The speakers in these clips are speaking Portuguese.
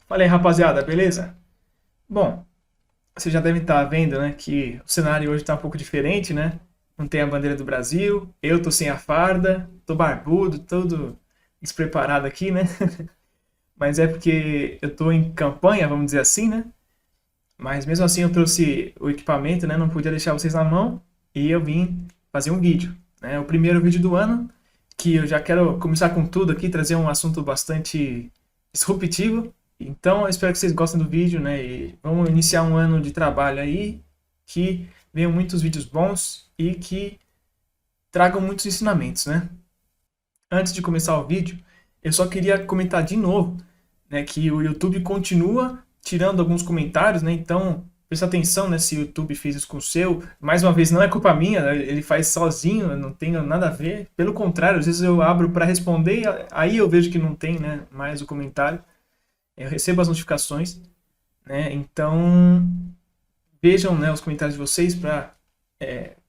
Fala aí, rapaziada, beleza? Bom, vocês já devem estar vendo, né, que o cenário hoje está um pouco diferente, né? Não tem a bandeira do Brasil, eu tô sem a farda, tô barbudo, todo despreparado aqui, né? Mas é porque eu tô em campanha, vamos dizer assim, né? Mas mesmo assim eu trouxe o equipamento, né? Não podia deixar vocês na mão e eu vim fazer um vídeo, né? O primeiro vídeo do ano, que eu já quero começar com tudo aqui, trazer um assunto bastante disruptivo. Então eu espero que vocês gostem do vídeo, né? E vamos iniciar um ano de trabalho aí, que venham muitos vídeos bons e que tragam muitos ensinamentos, né? Antes de começar o vídeo, eu só queria comentar de novo, né, que o YouTube continua tirando alguns comentários, né? Então, presta atenção, né, se o YouTube fez isso com o seu. Mais uma vez, não é culpa minha, né, ele faz sozinho, eu não tenho nada a ver. Pelo contrário, às vezes eu abro para responder, aí eu vejo que não tem, né, mais o comentário. Eu recebo as notificações, né? Então, vejam, né, os comentários de vocês para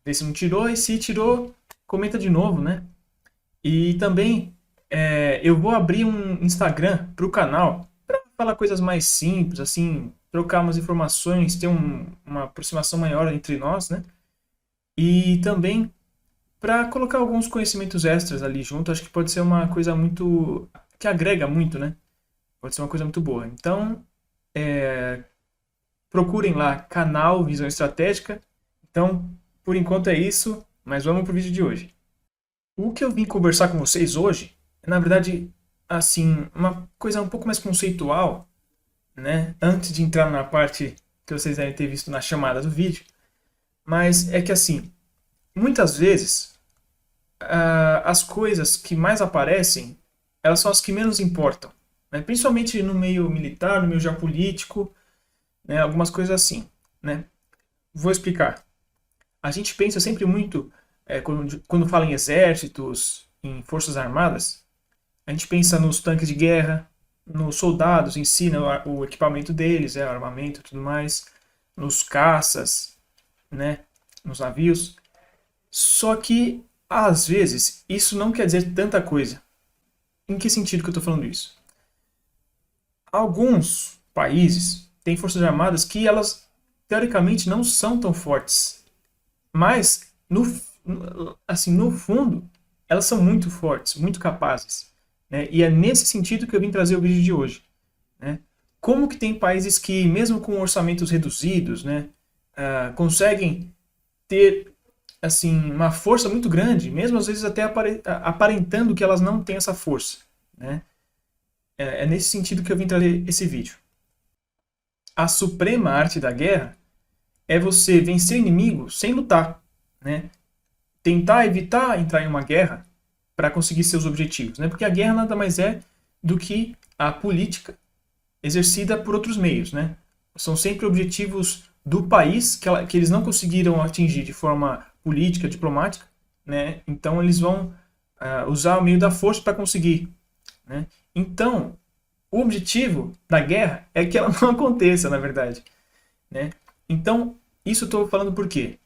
ver se não tirou e se tirou, comenta de novo, né? E também eu vou abrir um Instagram para o canal para falar coisas mais simples, assim, trocar umas informações, ter uma aproximação maior entre nós, né? E também para colocar alguns conhecimentos extras ali junto, acho que pode ser uma coisa muito que agrega muito, né? Pode ser uma coisa muito boa. Então, procurem lá, canal Visão Estratégica. Então, por enquanto é isso, mas vamos pro vídeo de hoje. O que eu vim conversar com vocês hoje é, na verdade, assim, uma coisa um pouco mais conceitual, né? Antes de entrar na parte que vocês devem ter visto na chamada do vídeo. Mas é que, assim, muitas vezes, as coisas que mais aparecem, elas são as que menos importam, né? Principalmente no meio militar, no meio geopolítico, né? Algumas coisas assim, né? Vou explicar. A gente pensa sempre muito, quando fala em exércitos, em forças armadas, a gente pensa nos tanques de guerra, nos soldados em si, né, o equipamento deles, o armamento e tudo mais, nos caças, né, nos navios. Só que, às vezes, isso não quer dizer tanta coisa. Em que sentido que eu estou falando isso? Alguns países têm forças armadas que elas, teoricamente, não são tão fortes. Mas, assim, no fundo, elas são muito fortes, muito capazes, né? E é nesse sentido que eu vim trazer o vídeo de hoje, né? Como que tem países que, mesmo com orçamentos reduzidos, né, conseguem ter assim uma força muito grande, mesmo às vezes até aparentando que elas não têm essa força, né? É nesse sentido que eu vim trazer esse vídeo. A suprema arte da guerra é você vencer o inimigo sem lutar, né? Tentar evitar entrar em uma guerra para conseguir seus objetivos, né? Porque a guerra nada mais é do que a política exercida por outros meios, né? São sempre objetivos do país que eles não conseguiram atingir de forma política, diplomática, né? Então eles vão usar o meio da força para conseguir, né? Então, o objetivo da guerra é que ela não aconteça, na verdade, né? Então, isso eu estou falando por quê?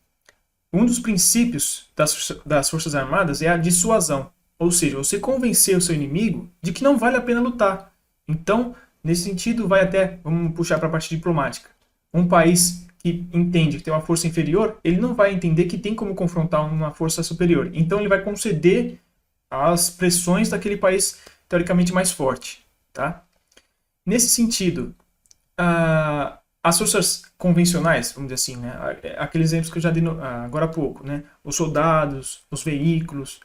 Um dos princípios das Forças Armadas é a dissuasão. Ou seja, você convencer o seu inimigo de que não vale a pena lutar. Então, nesse sentido, vai até, vamos puxar para a parte diplomática. Um país que entende que tem uma força inferior, ele não vai entender que tem como confrontar uma força superior. Então, ele vai conceder às pressões daquele país teoricamente mais forte. Tá? Nesse sentido, as forças convencionais, vamos dizer assim, né? Aqueles exemplos que eu já dei agora há pouco, né? Os soldados, os veículos,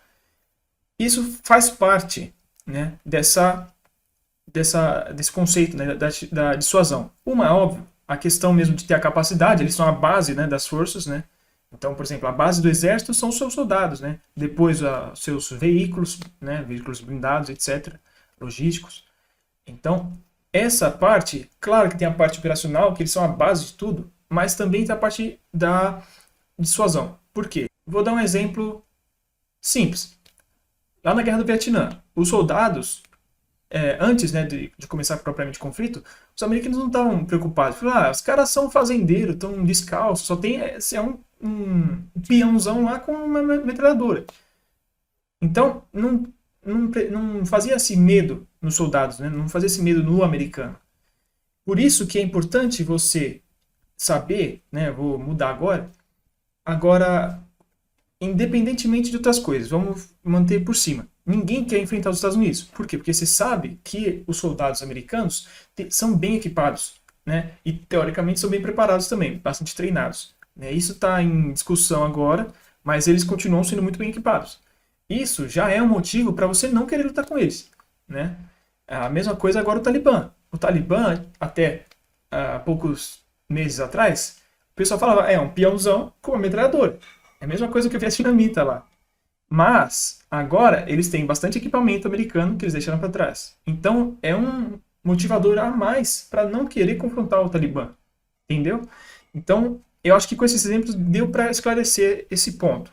isso faz parte, né, desse conceito, né, da dissuasão. Uma é óbvio, a questão mesmo de ter a capacidade, eles são a base, né, das forças, né? Então, por exemplo, a base do exército são os seus soldados, né? Depois, seus veículos, né, veículos blindados, etc., logísticos. Então, essa parte, claro que tem a parte operacional, que eles são a base de tudo, mas também tem a parte da dissuasão. Por quê? Vou dar um exemplo simples. Lá na Guerra do Vietnã, os soldados, antes, né, de começar propriamente o conflito, os americanos não estavam preocupados. Falaram, os caras são fazendeiros, estão descalços, só tem um peãozão lá com uma metralhadora. Então, não fazia esse medo nos soldados, né? Não fazia esse medo no americano. Por isso que é importante você saber, né? Vou mudar agora. Agora, independentemente de outras coisas, vamos manter por cima. Ninguém quer enfrentar os Estados Unidos. Por quê? Porque você sabe que os soldados americanos são bem equipados, né? E teoricamente são bem preparados também, bastante treinados, né? Isso está em discussão agora, mas eles continuam sendo muito bem equipados. Isso já é um motivo para você não querer lutar com eles, né? A mesma coisa agora o Talibã. O Talibã, até poucos meses atrás, o pessoal falava, é um peãozão com uma metralhadora. É a mesma coisa que o vietnamita lá. Mas, agora, eles têm bastante equipamento americano que eles deixaram para trás. Então, é um motivador a mais para não querer confrontar o Talibã. Entendeu? Então, eu acho que com esses exemplos deu para esclarecer esse ponto.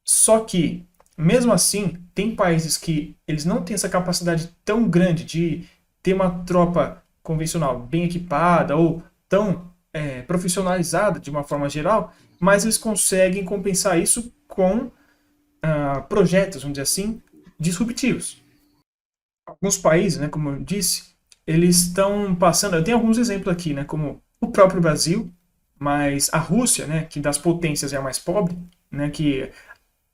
Só que, mesmo assim, tem países que eles não têm essa capacidade tão grande de ter uma tropa convencional bem equipada ou tão profissionalizada de uma forma geral, mas eles conseguem compensar isso com projetos, vamos dizer assim, disruptivos. Alguns países, né, como eu disse, eles estão passando. Eu tenho alguns exemplos aqui, né, como o próprio Brasil, mas a Rússia, né, que das potências é a mais pobre, né, que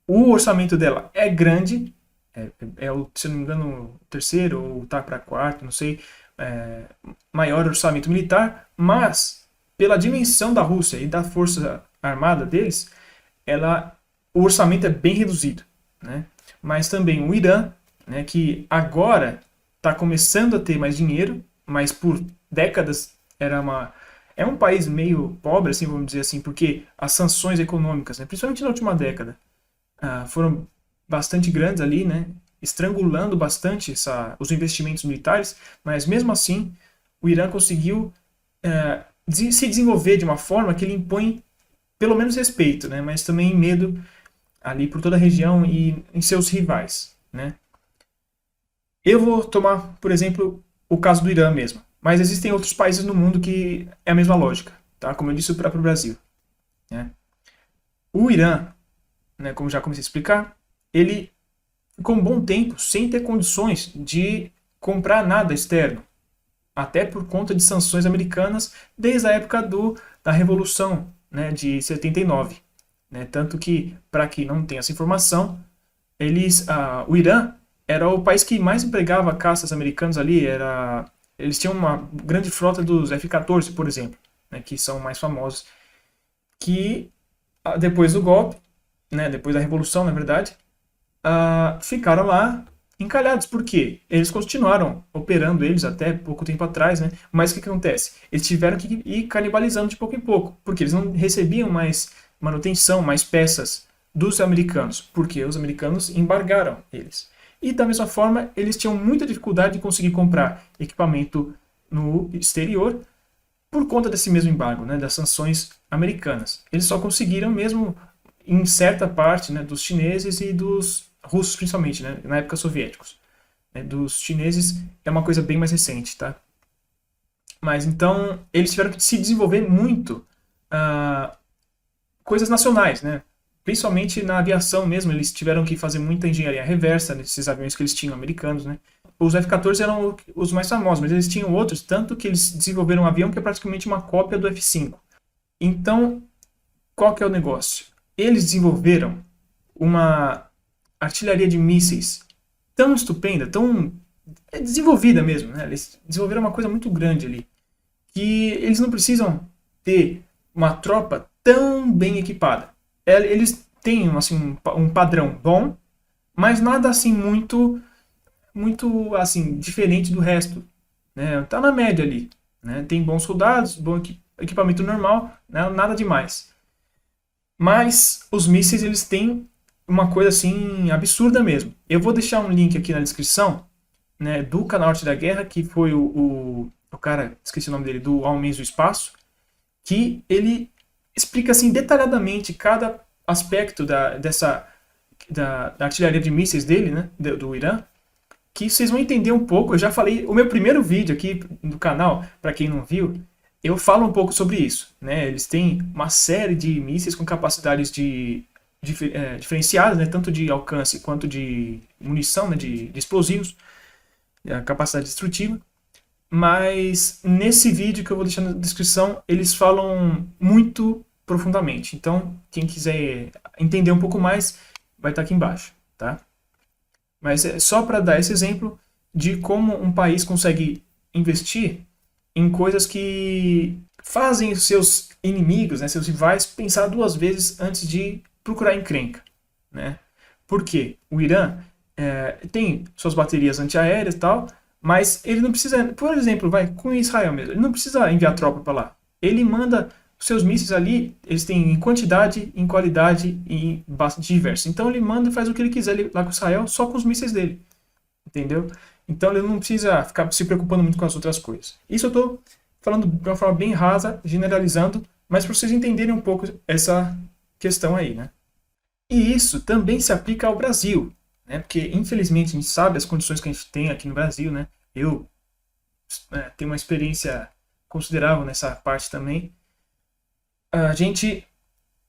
o orçamento dela é grande, se não me engano, o terceiro ou tá para quarto, não sei, maior orçamento militar, mas pela dimensão da Rússia e da força armada deles, o orçamento é bem reduzido, né? Mas também o Irã, né, que agora está começando a ter mais dinheiro, mas por décadas é um país meio pobre, assim, vamos dizer assim, porque as sanções econômicas, né, principalmente na última década, foram bastante grandes ali, né, estrangulando bastante os investimentos militares, mas mesmo assim o Irã conseguiu se desenvolver de uma forma que ele impõe pelo menos respeito, né, mas também medo ali por toda a região e em seus rivais, né. Eu vou tomar, por exemplo, o caso do Irã mesmo, mas existem outros países no mundo que é a mesma lógica, tá? Como eu disse, o próprio Brasil, né. O Irã, né, como já comecei a explicar, ele ficou um bom tempo sem ter condições de comprar nada externo, até por conta de sanções americanas desde a época da Revolução, né, de 79. Né? Tanto que, para quem não tem essa informação, o Irã era o país que mais empregava caças americanos ali. Eles tinham uma grande frota dos F-14, por exemplo, né, que são mais famosos, que depois do golpe, né, depois da Revolução, na verdade, ficaram lá encalhados. Por quê? Eles continuaram operando eles até pouco tempo atrás, né? Mas o que acontece? Eles tiveram que ir canibalizando de pouco em pouco, porque eles não recebiam mais manutenção, mais peças dos americanos, porque os americanos embargaram eles. E da mesma forma, eles tinham muita dificuldade de conseguir comprar equipamento no exterior por conta desse mesmo embargo, né, das sanções americanas. Eles só conseguiram mesmo em certa parte, né, dos chineses e dos russos principalmente, né, na época soviéticos. Dos chineses é uma coisa bem mais recente, tá? Mas então eles tiveram que se desenvolver muito coisas nacionais, né? Principalmente na aviação mesmo, eles tiveram que fazer muita engenharia reversa nesses aviões que eles tinham americanos, né? Os F-14 eram os mais famosos, mas eles tinham outros, tanto que eles desenvolveram um avião que é praticamente uma cópia do F-5. Então, qual que é o negócio? Eles desenvolveram uma artilharia de mísseis tão estupenda, tão desenvolvida mesmo, né? Eles desenvolveram uma coisa muito grande ali, que eles não precisam ter uma tropa tão bem equipada. Eles têm assim, um padrão bom, mas nada assim muito assim diferente do resto, né? Tá na média ali, né? Tem bons soldados, bom equipamento normal, né? Nada demais. Mas os mísseis eles têm uma coisa assim absurda mesmo. Eu vou deixar um link aqui na descrição, né, do canal Arte da Guerra, que foi o cara, esqueci o nome dele, do Homens do Espaço, que ele explica assim detalhadamente cada aspecto da artilharia de mísseis dele, né, do Irã, que vocês vão entender um pouco. Eu já falei, o meu primeiro vídeo aqui no canal, para quem não viu, eu falo um pouco sobre isso, né? Eles têm uma série de mísseis com capacidades diferenciadas, né? Tanto de alcance quanto de munição, né? de explosivos, a capacidade destrutiva. mas nesse vídeo que eu vou deixar na descrição, eles falam muito profundamente. Então, quem quiser entender um pouco mais, vai estar aqui embaixo, tá? Mas é só para dar esse exemplo de como um país consegue investir em coisas que fazem os seus inimigos, né, seus rivais, pensar duas vezes antes de procurar encrenca, né? Por quê? O Irã tem suas baterias antiaéreas e tal, mas ele não precisa, por exemplo, vai com Israel mesmo, ele não precisa enviar tropa para lá. Ele manda os seus mísseis ali, eles têm em quantidade, em qualidade e bastante diverso. Então ele manda e faz o que ele quiser lá com Israel, só com os mísseis dele. Entendeu? Então ele não precisa ficar se preocupando muito com as outras coisas. Isso eu estou falando de uma forma bem rasa, generalizando, mas para vocês entenderem um pouco essa questão aí, né? E isso também se aplica ao Brasil, né? Porque infelizmente a gente sabe as condições que a gente tem aqui no Brasil, né? Eu tenho uma experiência considerável nessa parte também. A gente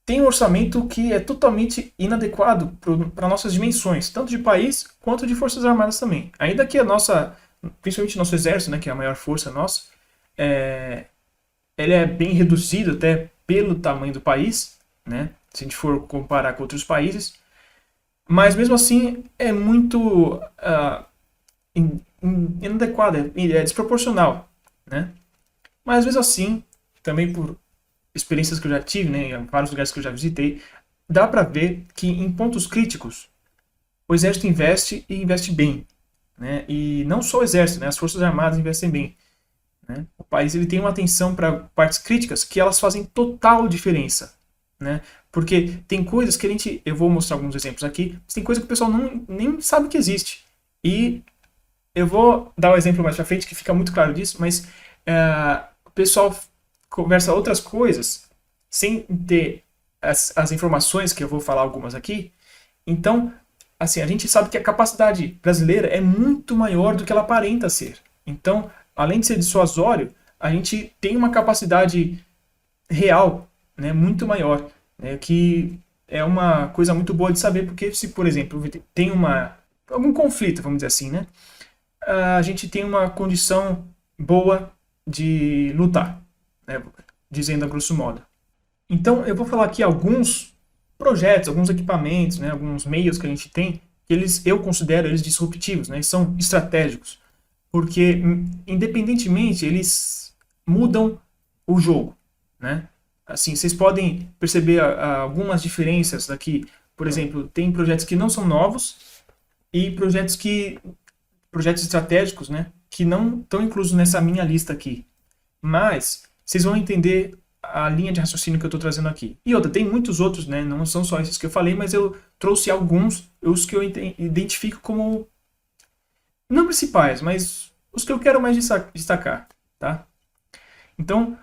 tem um orçamento que é totalmente inadequado para nossas dimensões, tanto de país quanto de forças armadas também. Ainda que a nossa, principalmente nosso exército, né, que é a maior força nossa, ele é bem reduzido até pelo tamanho do país, né, se a gente for comparar com outros países, mas mesmo assim é muito inadequado, é desproporcional, né? Mas mesmo assim, também por experiências que eu já tive, né, em vários lugares que eu já visitei, dá para ver que em pontos críticos o exército investe e investe bem, né? E não só o exército, né, as forças armadas investem bem, né? O país ele tem uma atenção para partes críticas que elas fazem total diferença, né? Porque tem coisas que eu vou mostrar alguns exemplos aqui, mas tem coisa que o pessoal nem sabe que existe. E eu vou dar um exemplo mais pra frente que fica muito claro disso, mas o pessoal conversa outras coisas sem ter as informações que eu vou falar algumas aqui. Então, assim, a gente sabe que a capacidade brasileira é muito maior do que ela aparenta ser. Então, além de ser dissuasório, a gente tem uma capacidade real, né, muito maior, né, que é uma coisa muito boa de saber, porque se, por exemplo, tem algum conflito, vamos dizer assim, né, a gente tem uma condição boa de lutar, né, dizendo a grosso modo. Então, eu vou falar aqui alguns projetos, alguns equipamentos, né, alguns meios que a gente tem, que eu considero eles disruptivos, né, eles são estratégicos, porque independentemente eles mudam o jogo, né? Assim, vocês podem perceber algumas diferenças aqui. Por exemplo, tem projetos que não são novos e projetos estratégicos, né, que não estão inclusos nessa minha lista aqui. Mas vocês vão entender a linha de raciocínio que eu estou trazendo aqui. E outra, tem muitos outros, né, não são só esses que eu falei, mas eu trouxe alguns, os que eu identifico como não principais, mas os que eu quero mais destacar, tá? Então,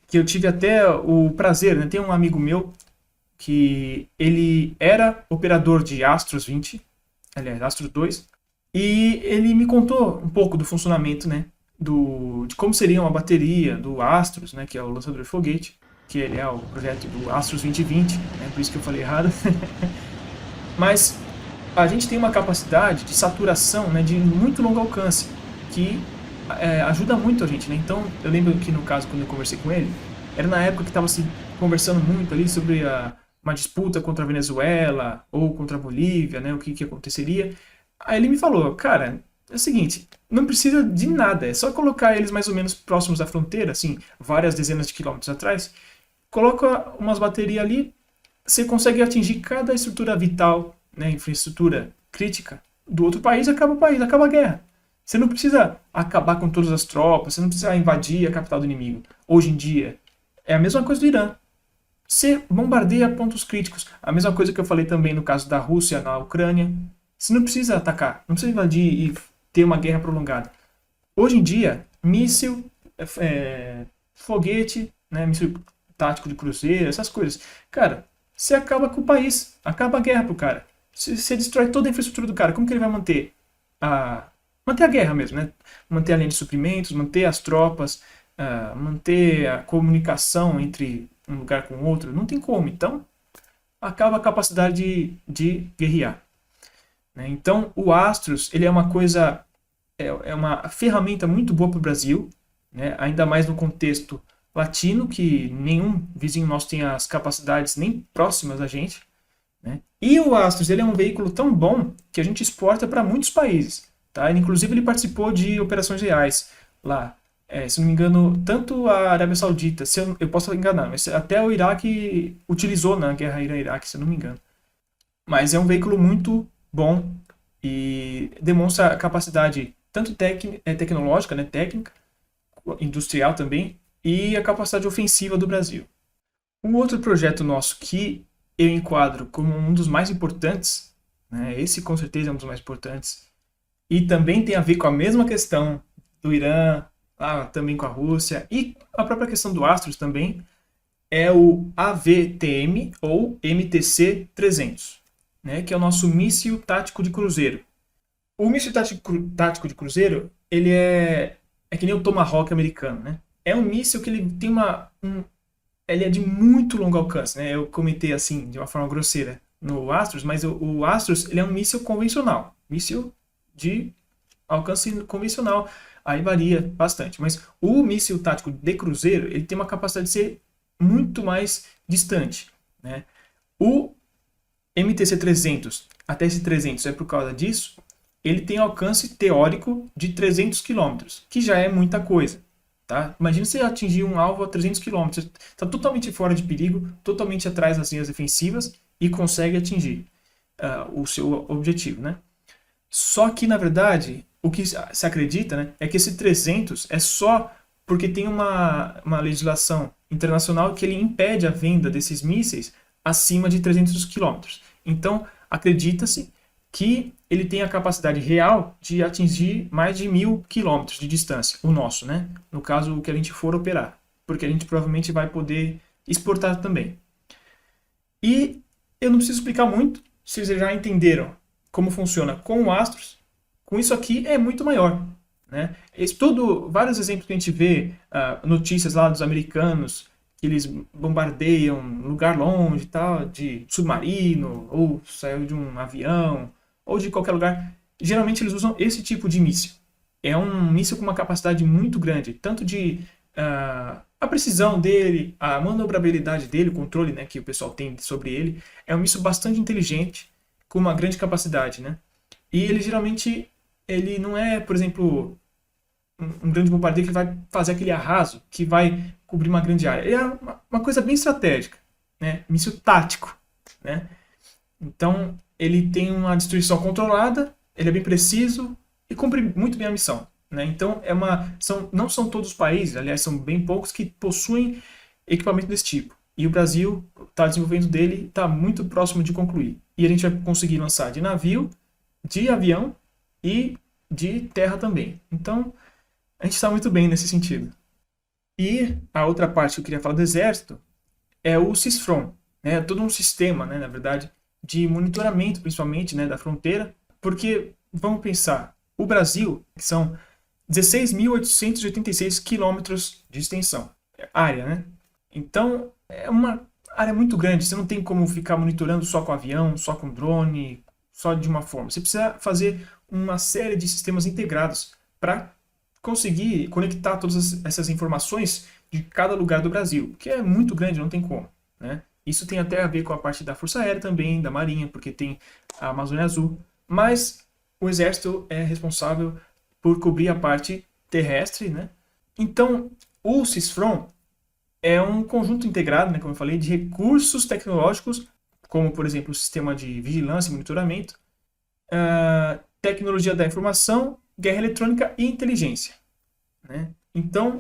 que eu tive até o prazer, né, tem um amigo meu que ele era operador de Astros 20, aliás, Astros 2, e ele me contou um pouco do funcionamento, né, de como seria uma bateria do Astros, né, que é o lançador de foguete, que ele é o projeto do Astros 2020, né, por isso que eu falei errado. Mas a gente tem uma capacidade de saturação, né, de muito longo alcance, que ajuda muito a gente, né? Então, eu lembro que no caso, quando eu conversei com ele, era na época que estava se conversando muito ali sobre uma disputa contra a Venezuela ou contra a Bolívia, né? O que aconteceria. Aí ele me falou, cara, é o seguinte, não precisa de nada, é só colocar eles mais ou menos próximos da fronteira, assim, várias dezenas de quilômetros atrás, coloca umas baterias ali, você consegue atingir cada estrutura vital, né, infraestrutura crítica do outro país, acaba o país, acaba a guerra. Você não precisa acabar com todas as tropas, você não precisa invadir a capital do inimigo. Hoje em dia, é a mesma coisa do Irã. Você bombardeia pontos críticos. A mesma coisa que eu falei também no caso da Rússia na Ucrânia. Você não precisa atacar, não precisa invadir e ter uma guerra prolongada. Hoje em dia, míssil, foguete, né, míssil tático de cruzeiro, essas coisas. Cara, você acaba com o país, acaba a guerra pro cara. Você destrói toda a infraestrutura do cara. Como que ele vai manter a guerra mesmo, né? Manter a linha de suprimentos, manter as tropas, manter a comunicação entre um lugar com outro? Não tem como. Então, acaba a capacidade de guerrear, né? Então, o Astros, ele é uma coisa é uma ferramenta muito boa para o Brasil, né? Ainda mais no contexto latino, que nenhum vizinho nosso tem as capacidades nem próximas a gente, né? E o Astros, ele é um veículo tão bom que a gente exporta para muitos países, tá? Inclusive ele participou de operações reais lá. Se não me engano, tanto a Arábia Saudita, se eu posso enganar, mas até o Iraque utilizou na guerra Irã-Iraque, se eu não me engano. Mas é um veículo muito bom e demonstra capacidade tanto tecnológica, né, técnica, industrial também, e a capacidade ofensiva do Brasil. Um outro projeto nosso que eu enquadro como um dos mais importantes, né, esse com certeza é um dos mais importantes, e também tem a ver com a mesma questão do Irã, também com a Rússia, e a própria questão do Astros também, é o AVTM ou MTC-300, né, que é o nosso míssil tático de cruzeiro. O míssil tático de cruzeiro, ele é que nem o Tomahawk americano, né? É um míssil que ele tem ele é de muito longo alcance, né? Eu comentei assim, de uma forma grosseira, no Astros, mas o Astros, ele é um míssil convencional, míssil de alcance convencional, aí varia bastante, mas o míssil tático de cruzeiro, ele tem uma capacidade de ser muito mais distante, né? O MTC-300, até esse 300 é por causa disso, ele tem alcance teórico de 300 km, que já é muita coisa. Tá? Imagina você atingir um alvo a 300 km, você está totalmente fora de perigo, totalmente atrás das linhas defensivas e consegue atingir o seu objetivo. Né? Só que, na verdade, o que se acredita, né, é que esse 300 é só porque tem uma legislação internacional que ele impede a venda desses mísseis acima de 300 km. Então, acredita-se que ele tem a capacidade real de atingir mais de 1.000 km de distância, o nosso, né? No caso, o que a gente for operar, porque a gente provavelmente vai poder exportar também. E eu não preciso explicar muito, vocês já entenderam como funciona com o Astros, com isso aqui é muito maior, né? Vários exemplos que a gente vê, notícias lá dos americanos, que eles bombardeiam um lugar longe, tal, de submarino, ou saiu de um avião, ou de qualquer lugar, geralmente eles usam esse tipo de míssil. É um míssil com uma capacidade muito grande, tanto de a precisão dele, a manobrabilidade dele, o controle, né, que o pessoal tem sobre ele, é um míssil bastante inteligente, com uma grande capacidade, né? E ele geralmente, ele não é, por exemplo, um grande bombardeio que vai fazer aquele arraso, que vai cobrir uma grande área. Ele é uma coisa bem estratégica, né? Míssil tático, né? Então, ele tem uma destruição controlada, ele é bem preciso e cumpre muito bem a missão, né? Então, não são todos os países, aliás, são bem poucos que possuem equipamento desse tipo. E o Brasil está desenvolvendo dele, está muito próximo de concluir. E a gente vai conseguir lançar de navio, de avião e de terra também. Então, a gente está muito bem nesse sentido. E a outra parte que eu queria falar do Exército é o CISFRON, né? Todo um sistema, né, na verdade, de monitoramento, principalmente, né, da fronteira, porque, vamos pensar, o Brasil, que são 16.886 quilômetros de extensão, área, né? Então, é uma área muito grande, você não tem como ficar monitorando só com avião, só com drone, só de uma forma. Você precisa fazer uma série de sistemas integrados para conseguir conectar todas essas informações de cada lugar do Brasil, que é muito grande, não tem como, né? Isso tem até a ver com a parte da Força Aérea também, da Marinha, porque tem a Amazônia Azul. Mas o Exército é responsável por cobrir a parte terrestre, né? Então, o CISFRON é um conjunto integrado, né, como eu falei, de recursos tecnológicos, como, por exemplo, o sistema de vigilância e monitoramento, tecnologia da informação, guerra eletrônica e inteligência, né? Então,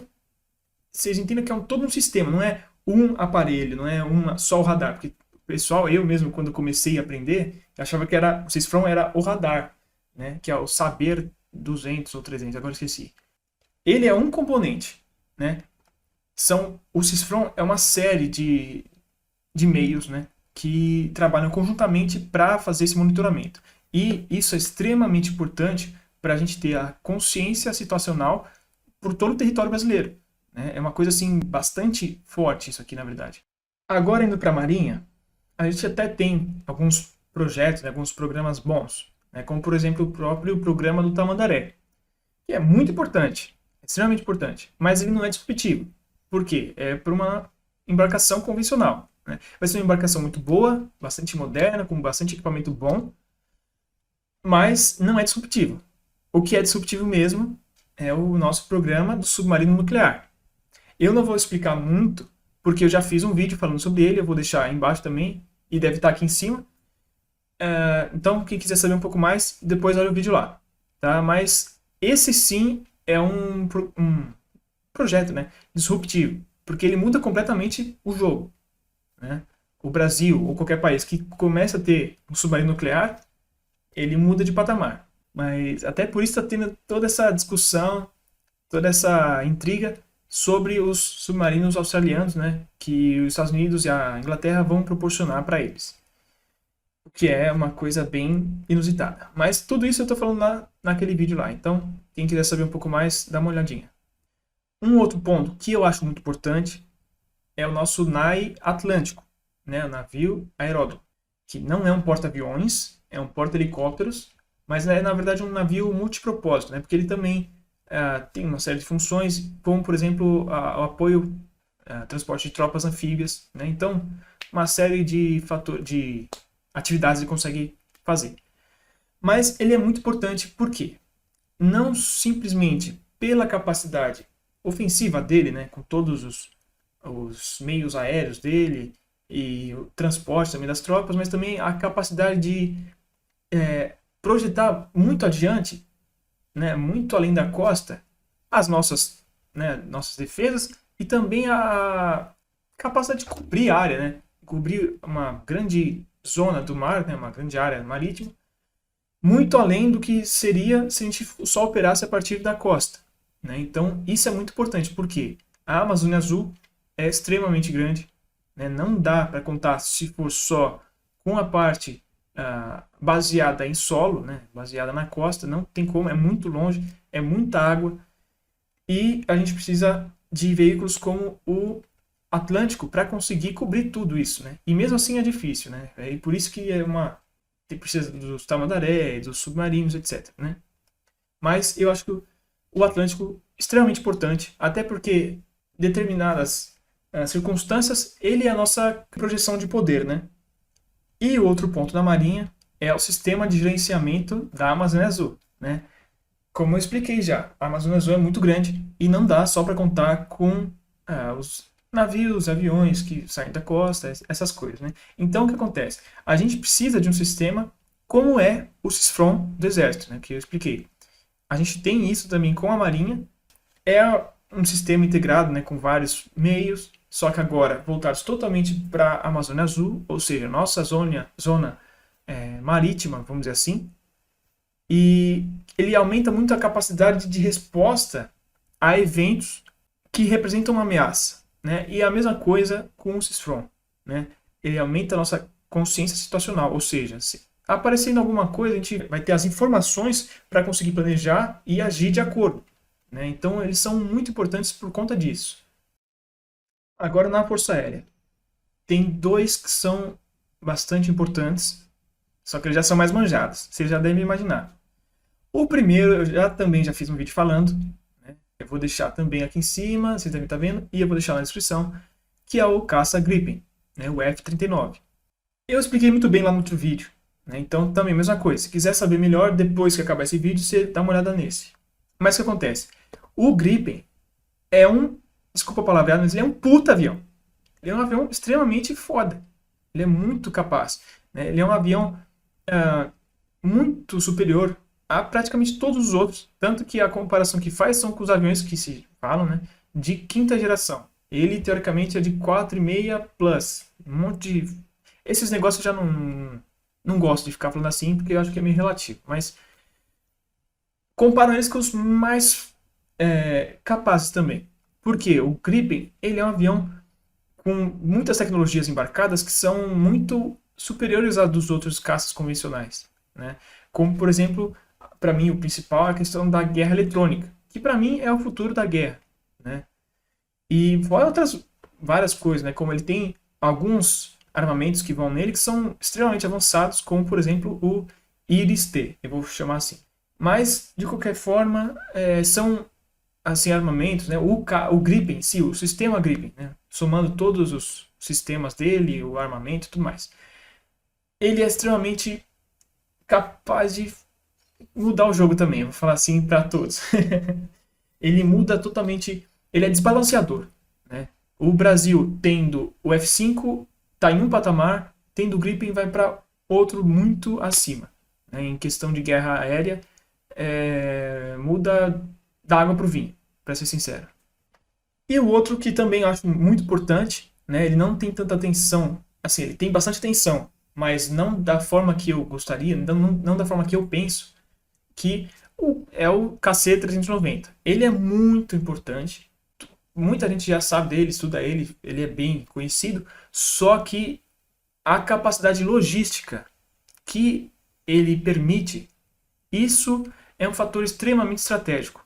vocês entendem que é todo um sistema, não é um aparelho, não é só o radar, porque o pessoal, eu mesmo, quando comecei a aprender, achava que o CISFRON era o radar, né, que é o Saber 200 ou 300, agora esqueci. Ele é um componente, né? O CISFRON é uma série de meios, né, que trabalham conjuntamente para fazer esse monitoramento. E isso é extremamente importante para a gente ter a consciência situacional por todo o território brasileiro. É uma coisa assim bastante forte isso aqui, na verdade. Agora, indo para a Marinha, a gente até tem alguns projetos, né, alguns programas bons, né, como, por exemplo, o próprio programa do Tamandaré. que é muito importante, extremamente importante, mas ele não é disruptivo. Por quê? É para uma embarcação convencional, né? Vai ser uma embarcação muito boa, bastante moderna, com bastante equipamento bom, mas não é disruptivo. O que é disruptivo mesmo é o nosso programa do submarino nuclear. Eu não vou explicar muito, porque eu já fiz um vídeo falando sobre ele, eu vou deixar aí embaixo também, e deve estar aqui em cima. Então, quem quiser saber um pouco mais, depois olha o vídeo lá. Tá? Mas esse sim é um projeto, né, disruptivo, porque ele muda completamente o jogo. Né? O Brasil ou qualquer país que começa a ter um submarino nuclear, ele muda de patamar. Mas até por isso está tendo toda essa discussão, toda essa intriga sobre os submarinos australianos, né, que os Estados Unidos e a Inglaterra vão proporcionar para eles. O que é uma coisa bem inusitada. Mas tudo isso eu estou falando naquele vídeo lá. Então, quem quiser saber um pouco mais, dá uma olhadinha. Um outro ponto que eu acho muito importante é o nosso NAI Atlântico, né, o navio aeródromo, que não é um porta-aviões, é um porta-helicópteros, mas é na verdade um navio multipropósito, né, porque ele também tem uma série de funções, como por exemplo o apoio transporte de tropas anfíbias, né, então uma série de atividades ele consegue fazer. Mas ele é muito importante porque não simplesmente pela capacidade ofensiva dele, né, com todos os meios aéreos dele e o transporte também das tropas, mas também a capacidade de projetar muito adiante, né, muito além da costa, as nossas defesas e também a capacidade de cobrir a área, né, cobrir uma grande zona do mar, né, uma grande área marítima, muito além do que seria se a gente só operasse a partir da costa. Né? Então, isso é muito importante, porque a Amazônia Azul é extremamente grande, né? Não dá para contar se for só com a parte baseada em solo, né? Baseada na costa, não tem como, é muito longe, é muita água, e a gente precisa de veículos como o Atlântico para conseguir cobrir tudo isso. Né? E mesmo assim é difícil, né? E por isso que precisa dos tamandaré, dos submarinos, etc. Né? Mas eu acho que o Atlântico é extremamente importante, até porque determinadas circunstâncias, ele é a nossa projeção de poder, né? E o outro ponto da Marinha é o sistema de gerenciamento da Amazônia Azul, né? Como eu expliquei já, a Amazônia Azul é muito grande e não dá só para contar com os navios, aviões que saem da costa, essas coisas, né? Então, o que acontece? A gente precisa de um sistema como é o CISFRON do Exército, né? Que eu expliquei. A gente tem isso também com a Marinha. É um sistema integrado, né, com vários meios, só que agora voltados totalmente para a Amazônia Azul, ou seja, nossa zona marítima, vamos dizer assim. E ele aumenta muito a capacidade de resposta a eventos que representam uma ameaça. Né? E a mesma coisa com o CISFRON. Né? Ele aumenta a nossa consciência situacional, ou seja, se aparecendo alguma coisa, a gente vai ter as informações para conseguir planejar e agir de acordo. Né? Então, eles são muito importantes por conta disso. Agora, na Força Aérea, tem dois que são bastante importantes, só que eles já são mais manjados, vocês já devem imaginar. O primeiro, também já fiz um vídeo falando, né? Eu vou deixar também aqui em cima, vocês devem estar vendo, e eu vou deixar na descrição, que é o caça Gripen, né? O F-39. Eu expliquei muito bem lá no outro vídeo, né? Então também mesma coisa, se quiser saber melhor, depois que acabar esse vídeo, você dá uma olhada nesse. Mas o que acontece? O Gripen é desculpa a palavreada, mas ele é um puta avião. Ele é um avião extremamente foda. Ele é muito capaz. Né? Ele é um avião muito superior a praticamente todos os outros, tanto que a comparação que faz são com os aviões que se falam, né, de quinta geração. Ele, teoricamente, é de 4,5 Plus. Um monte de... Esses negócios eu já não gosto de ficar falando assim, porque eu acho que é meio relativo. Mas comparam eles com os mais capazes também. Porque o Gripen, ele é um avião com muitas tecnologias embarcadas que são muito superiores às dos outros caças convencionais. Né? Como, por exemplo, para mim o principal é a questão da guerra eletrônica, que para mim é o futuro da guerra. Né? E outras várias coisas, né? Como ele tem alguns armamentos que vão nele que são extremamente avançados, como, por exemplo, o IRIS-T, eu vou chamar assim. Mas, de qualquer forma, são assim, armamentos, né? O Gripen em si, o sistema Gripen, né? Somando todos os sistemas dele, o armamento e tudo mais. Ele é extremamente capaz de mudar o jogo também, vou falar assim para todos. Ele muda totalmente, ele é desbalanceador, né? O Brasil tendo o F5 está em um patamar, tendo o Gripen vai para outro muito acima, né? Em questão de guerra aérea, muda da água para o vinho, para ser sincero. E o outro que também eu acho muito importante, né? Ele não tem tanta atenção, assim, ele tem bastante atenção, mas não da forma que eu gostaria, não da forma que eu penso, que é o KC-390. Ele é muito importante, muita gente já sabe dele, estuda ele, ele é bem conhecido, só que a capacidade logística que ele permite, isso é um fator extremamente estratégico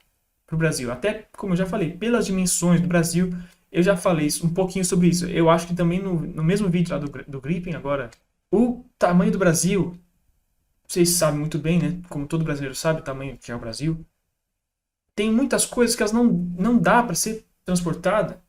para o Brasil. Até, como eu já falei, pelas dimensões do Brasil, eu já falei um pouquinho sobre isso. Eu acho que também no mesmo vídeo lá do Gripen, agora, o tamanho do Brasil, vocês sabem muito bem, né? Como todo brasileiro sabe o tamanho que é o Brasil. Tem muitas coisas que elas não dá para ser transportada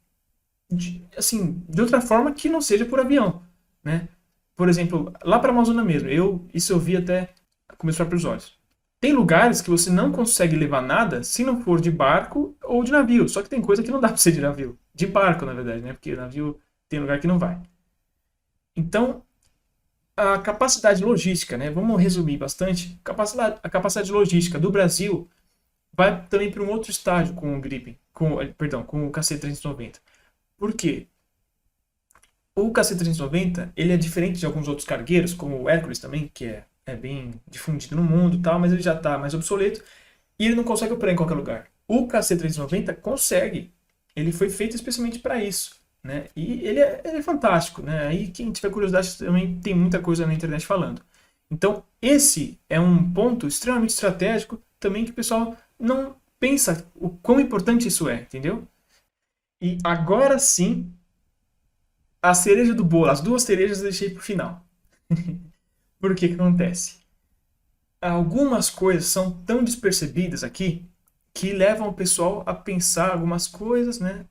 assim, de outra forma que não seja por avião, né? Por exemplo, lá para a Amazônia mesmo, isso eu vi até com meus próprios olhos. Tem lugares que você não consegue levar nada se não for de barco ou de navio. Só que tem coisa que não dá para ser de navio. De barco, na verdade, né? Porque navio tem lugar que não vai. Então, a capacidade logística, né? Vamos resumir bastante. A capacidade logística do Brasil vai também para um outro estágio com o Gripen, com o KC-390. Por quê? O KC-390, ele é diferente de alguns outros cargueiros, como o Hércules também, que é bem difundido no mundo e tal, mas ele já está mais obsoleto e ele não consegue operar em qualquer lugar. O KC-390 consegue. Ele foi feito especialmente para isso, né? E ele é fantástico, né? Aí quem tiver curiosidade também tem muita coisa na internet falando. Então, esse é um ponto extremamente estratégico também que o pessoal não pensa o quão importante isso é, entendeu? E agora sim, a cereja do bolo, as duas cerejas eu deixei pro final. Por que acontece? Algumas coisas são tão despercebidas aqui que levam o pessoal a pensar algumas coisas, né?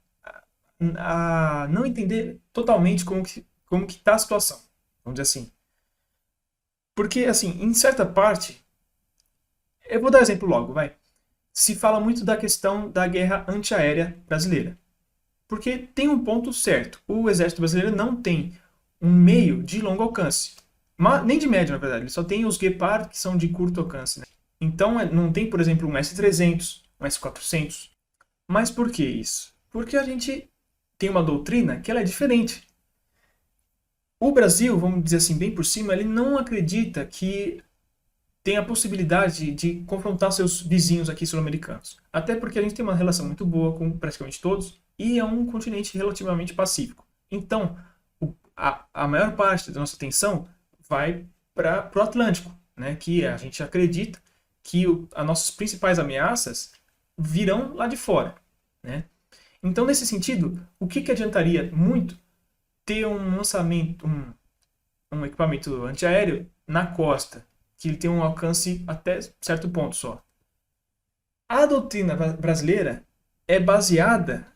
A não entender totalmente como que tá a situação. Vamos dizer assim. Porque, assim, em certa parte, eu vou dar exemplo logo, vai. Se fala muito da questão da guerra antiaérea brasileira. Porque tem um ponto certo. O exército brasileiro não tem um meio de longo alcance. Nem de médio, na verdade. Ele só tem os Gepard, que são de curto alcance. Né? Então, não tem, por exemplo, um S-300, um S-400. Mas por que isso? Porque a gente tem uma doutrina que ela é diferente. O Brasil, vamos dizer assim, bem por cima, ele não acredita que tem a possibilidade de confrontar seus vizinhos aqui sul-americanos. Até porque a gente tem uma relação muito boa com praticamente todos e é um continente relativamente pacífico. Então, a maior parte da nossa atenção vai para o Atlântico, né? Que a gente acredita que as nossas principais ameaças virão lá de fora, né? Então, nesse sentido, o que adiantaria muito ter um lançamento, um equipamento antiaéreo na costa, que ele tem um alcance até certo ponto só. A doutrina brasileira é baseada,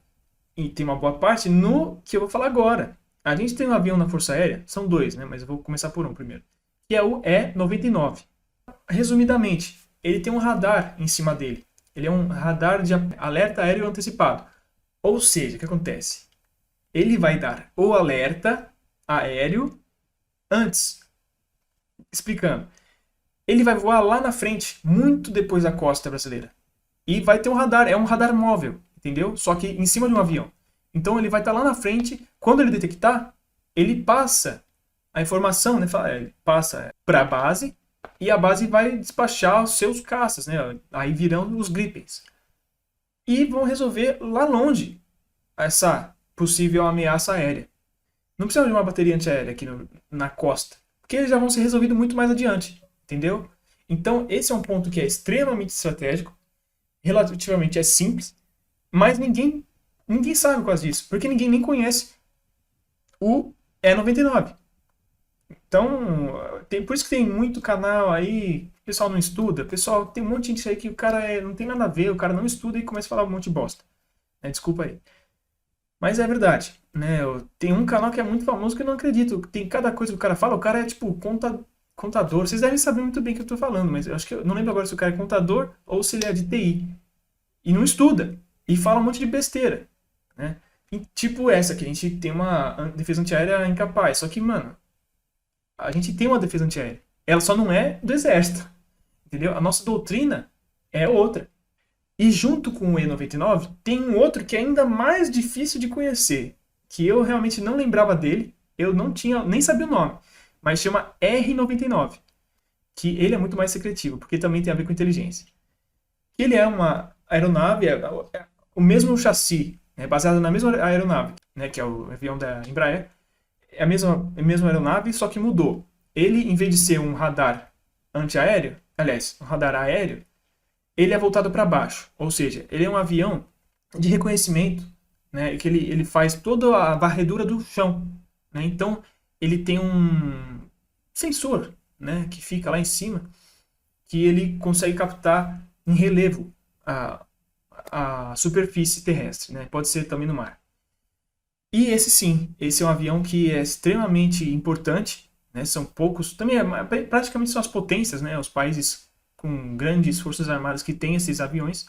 e tem uma boa parte, no que eu vou falar agora. A gente tem um avião na Força Aérea, são dois, né? Mas eu vou começar por um primeiro, que é o E-99. Resumidamente, ele tem um radar em cima dele. Ele é um radar de alerta aéreo antecipado. Ou seja, o que acontece? Ele vai dar o alerta aéreo antes. Explicando. Ele vai voar lá na frente, muito depois da costa brasileira. E vai ter um radar, é um radar móvel, entendeu? Só que em cima de um avião. Então ele vai estar lá na frente, quando ele detectar, ele passa a informação, né? Ele passa para a base e a base vai despachar os seus caças, né? Aí virão os Gripens. E vão resolver lá longe essa possível ameaça aérea. Não precisa de uma bateria antiaérea aqui na costa, porque eles já vão ser resolvidos muito mais adiante, entendeu? Então esse é um ponto que é extremamente estratégico, relativamente é simples, mas ninguém sabe quase disso, porque ninguém nem conhece o E99. Então, por isso que tem muito canal aí o pessoal não estuda, pessoal, tem um monte de gente aí que o cara não tem nada a ver, o cara não estuda e começa a falar um monte de bosta. Desculpa aí. Mas é verdade, né? Tem um canal que é muito famoso que eu não acredito. Tem cada coisa que o cara fala, o cara é tipo contador. Vocês devem saber muito bem o que eu tô falando, mas eu acho que eu não lembro agora se o cara é contador ou se ele é de TI. E não estuda. E fala um monte de besteira, né? E, tipo essa, que a gente tem uma defesa antiaérea incapaz. Só que, mano, a gente tem uma defesa antiaérea. Ela só não é do exército, entendeu? A nossa doutrina é outra. E junto com o E99, tem um outro que é ainda mais difícil de conhecer, que eu realmente não lembrava dele, eu não tinha, nem sabia o nome, mas chama R99, que ele é muito mais secretivo, porque também tem a ver com inteligência. Ele é uma aeronave, é o mesmo chassi, baseado na mesma aeronave, né, que é o avião da Embraer, é a mesma aeronave, só que mudou. Ele, em vez de ser um radar antiaéreo, aliás, um radar aéreo, ele é voltado para baixo, ou seja, ele é um avião de reconhecimento, né, que ele faz toda a varredura do chão, né, então ele tem um sensor, né, que fica lá em cima, que ele consegue captar em relevo a superfície terrestre, né, pode ser também no mar. E esse é um avião que é extremamente importante, né, são poucos, também praticamente são as potências, né, os países com grandes forças armadas que têm esses aviões,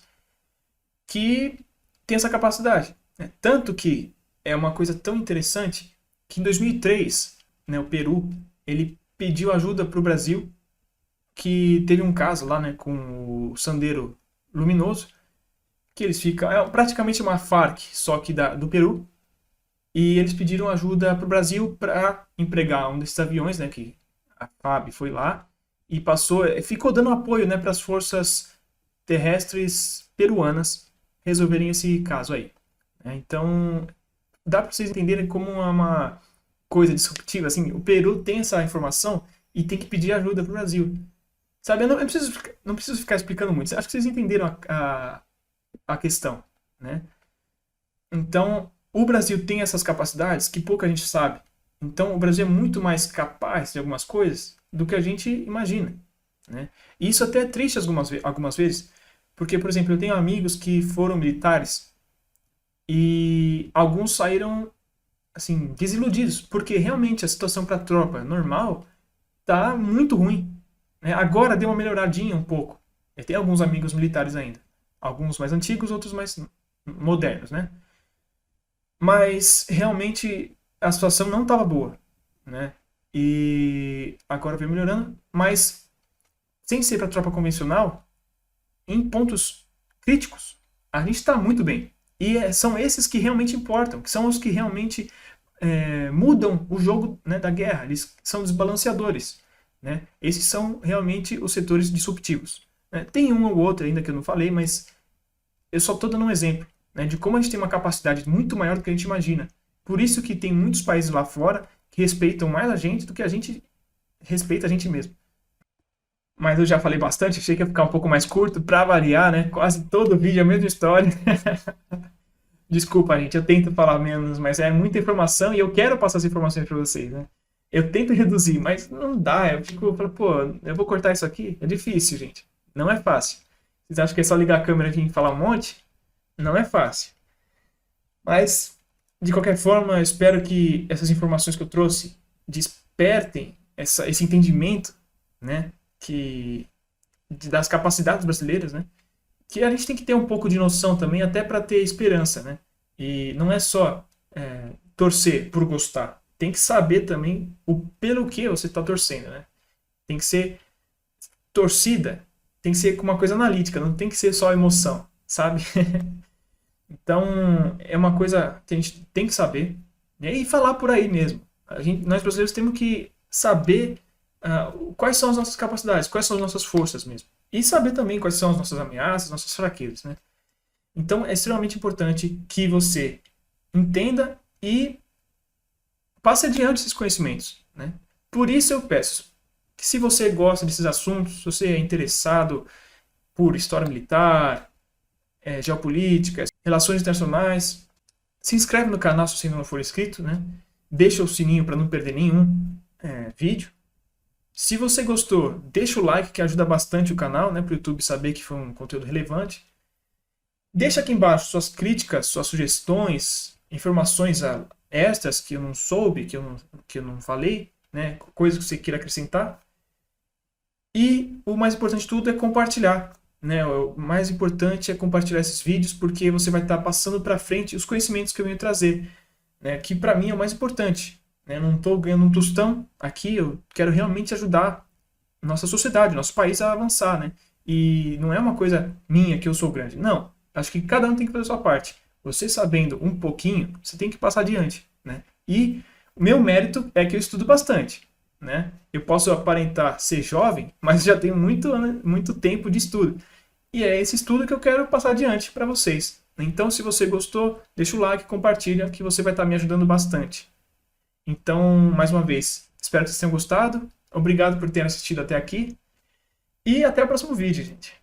que tem essa capacidade, né? Tanto que é uma coisa tão interessante que em 2003, né, o Peru, ele pediu ajuda para o Brasil, que teve um caso lá, né, com o Sendero Luminoso, que eles ficam, é praticamente uma Farc, só que do Peru, e eles pediram ajuda para o Brasil para empregar um desses aviões, né, que a FAB foi lá, e ficou dando apoio, né, para as forças terrestres peruanas resolverem esse caso aí. Então, dá para vocês entenderem como é uma coisa disruptiva. Assim, o Peru tem essa informação e tem que pedir ajuda para o Brasil. Sabe, eu não preciso ficar explicando muito. Acho que vocês entenderam a questão, né? Então, o Brasil tem essas capacidades que pouca gente sabe. Então, o Brasil é muito mais capaz de algumas coisas do que a gente imagina, né? E isso até é triste algumas vezes, porque, por exemplo, eu tenho amigos que foram militares e alguns saíram, assim, desiludidos, porque realmente a situação para a tropa normal tá muito ruim, né? Agora deu uma melhoradinha um pouco. Eu tenho alguns amigos militares ainda, alguns mais antigos, outros mais modernos, né? Mas realmente a situação não estava boa, né? E agora vem melhorando, mas sem ser para a tropa convencional, em pontos críticos, a gente está muito bem. E são esses que realmente importam, que são os que realmente mudam o jogo, né, da guerra. Eles são desbalanceadores, né? Esses são realmente os setores disruptivos, né? Tem um ou outro ainda que eu não falei, mas eu só estou dando um exemplo, né, de como a gente tem uma capacidade muito maior do que a gente imagina. Por isso que tem muitos países lá fora que respeitam mais a gente do que a gente respeita a gente mesmo. Mas eu já falei bastante, achei que ia ficar um pouco mais curto, pra variar, né? Quase todo vídeo é a mesma história. Desculpa, gente, eu tento falar menos, mas é muita informação e eu quero passar as informações para vocês, né? Eu tento reduzir, mas não dá. Eu falo, pô, eu vou cortar isso aqui? É difícil, gente. Não é fácil. Vocês acham que é só ligar a câmera aqui e falar um monte? Não é fácil. Mas, de qualquer forma, eu espero que essas informações que eu trouxe despertem esse entendimento, né? Das capacidades brasileiras, né? Que a gente tem que ter um pouco de noção também, até para ter esperança, né? E não é só torcer por gostar. Tem que saber também pelo que você está torcendo, né? Tem que ser torcida, tem que ser com uma coisa analítica, não tem que ser só emoção, sabe? Então, é uma coisa que a gente tem que saber, né? E falar por aí mesmo. Nós brasileiros temos que saber quais são as nossas capacidades, quais são as nossas forças mesmo. E saber também quais são as nossas ameaças, nossas fraquezas, né? Então, é extremamente importante que você entenda e passe adiante esses conhecimentos, né? Por isso eu peço que, se você gosta desses assuntos, se você é interessado por história militar, geopolítica, relações internacionais, se inscreve no canal se você ainda não for inscrito, né? Deixa o sininho para não perder nenhum vídeo. Se você gostou, deixa o like que ajuda bastante o canal, né, para o YouTube saber que foi um conteúdo relevante. Deixa aqui embaixo suas críticas, suas sugestões, informações extras que eu não soube, que eu não falei, né, coisas que você queira acrescentar. E o mais importante de tudo é compartilhar. Né? O mais importante é compartilhar esses vídeos porque você vai estar passando para frente os conhecimentos que eu venho trazer, né? Que para mim é o mais importante. Né? Não estou ganhando um tostão aqui, eu quero realmente ajudar nossa sociedade, nosso país a avançar. Né? E não é uma coisa minha que eu sou grande. Não, acho que cada um tem que fazer a sua parte. Você sabendo um pouquinho, você tem que passar adiante. Né? E o meu mérito é que eu estudo bastante. Né? Eu posso aparentar ser jovem, mas já tenho muito tempo de estudo. E é esse estudo que eu quero passar adiante para vocês. Então, se você gostou, deixa o like, compartilha, que você vai estar me ajudando bastante. Então, mais uma vez, espero que vocês tenham gostado. Obrigado por terem assistido até aqui. E até o próximo vídeo, gente.